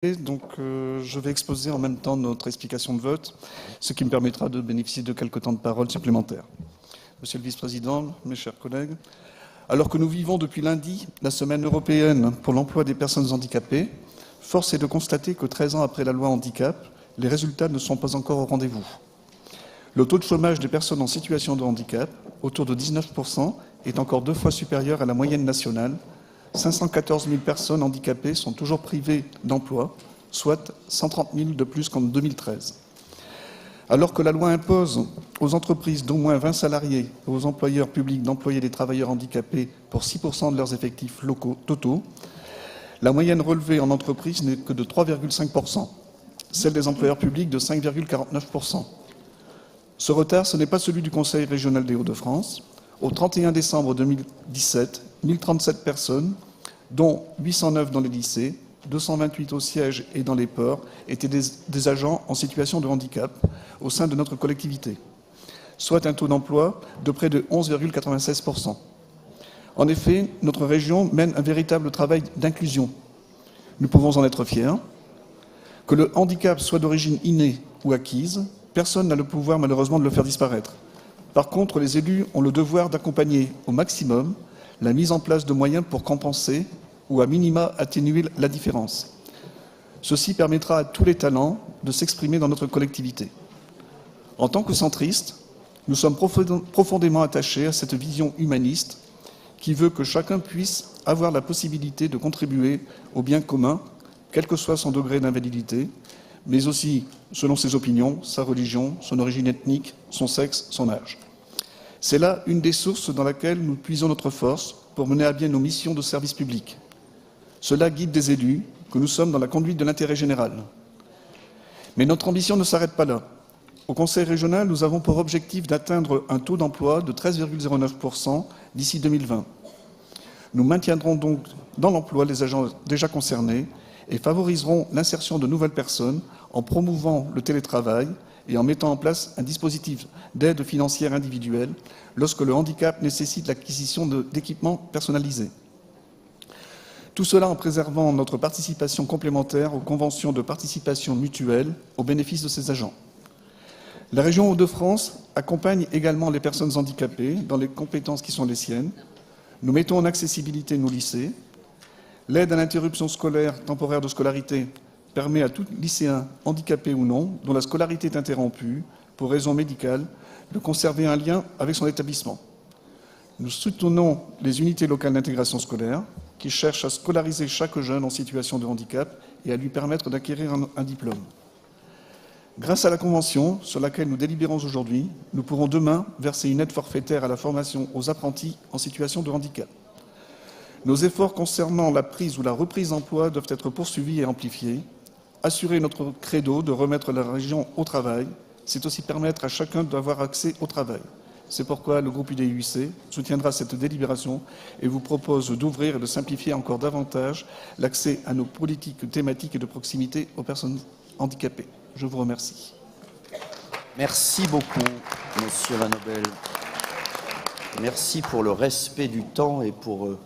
Je vais exposer en même temps notre explication de vote, ce qui me permettra de bénéficier de quelques temps de parole supplémentaires. Monsieur le Vice-président, mes chers collègues, alors que nous vivons depuis lundi la semaine européenne pour l'emploi des personnes handicapées, force est de constater que 13 ans après la loi handicap, les résultats ne sont pas encore au rendez-vous. Le taux de chômage des personnes en situation de handicap, autour de 19%, est encore 2 fois supérieur à la moyenne nationale. 514 000 personnes handicapées sont toujours privées d'emploi, soit 130 000 de plus qu'en 2013. Alors que la loi impose aux entreprises d'au moins 20 salariés et aux employeurs publics d'employer des travailleurs handicapés pour 6% de leurs effectifs locaux totaux, la moyenne relevée en entreprise n'est que de 3,5%, celle des employeurs publics de 5,49%. Ce retard, ce n'est pas celui du Conseil régional des Hauts-de-France. Au 31 décembre 2017, 1037 personnes, dont 809 dans les lycées, 228 au siège et dans les ports, étaient des agents en situation de handicap au sein de notre collectivité, soit un taux d'emploi de près de 11,96%. En effet, notre région mène un véritable travail d'inclusion. Nous pouvons en être fiers. Que le handicap soit d'origine innée ou acquise, personne n'a le pouvoir malheureusement de le faire disparaître. Par contre, les élus ont le devoir d'accompagner au maximum la mise en place de moyens pour compenser ou à minima atténuer la différence. Ceci permettra à tous les talents de s'exprimer dans notre collectivité. En tant que centristes, nous sommes profondément attachés à cette vision humaniste qui veut que chacun puisse avoir la possibilité de contribuer au bien commun, quel que soit son degré d'invalidité, mais aussi selon ses opinions, sa religion, son origine ethnique, son sexe, son âge. C'est là une des sources dans laquelle nous puisons notre force pour mener à bien nos missions de service public. Cela guide des élus que nous sommes dans la conduite de l'intérêt général. Mais notre ambition ne s'arrête pas là. Au Conseil régional, nous avons pour objectif d'atteindre un taux d'emploi de 13,09% d'ici 2020. Nous maintiendrons donc dans l'emploi les agents déjà concernés et favoriseront l'insertion de nouvelles personnes en promouvant le télétravail et en mettant en place un dispositif d'aide financière individuelle lorsque le handicap nécessite l'acquisition d'équipements personnalisés. Tout cela en préservant notre participation complémentaire aux conventions de participation mutuelle au bénéfice de ces agents. La région Hauts-de-France accompagne également les personnes handicapées dans les compétences qui sont les siennes. Nous mettons en accessibilité nos lycées. L'aide à l'interruption scolaire temporaire de scolarité permet à tout lycéen, handicapé ou non, dont la scolarité est interrompue pour raison médicale, de conserver un lien avec son établissement. Nous soutenons les unités locales d'intégration scolaire qui cherchent à scolariser chaque jeune en situation de handicap et à lui permettre d'acquérir un diplôme. Grâce à la Convention sur laquelle nous délibérons aujourd'hui, nous pourrons demain verser une aide forfaitaire à la formation aux apprentis en situation de handicap. Nos efforts concernant la prise ou la reprise d'emploi doivent être poursuivis et amplifiés. Assurer notre credo de remettre la région au travail, c'est aussi permettre à chacun d'avoir accès au travail. C'est pourquoi le groupe UDI-UC soutiendra cette délibération et vous propose d'ouvrir et de simplifier encore davantage l'accès à nos politiques thématiques et de proximité aux personnes handicapées. Je vous remercie. Merci beaucoup, Monsieur Van Nobel. Merci pour le respect du temps et pour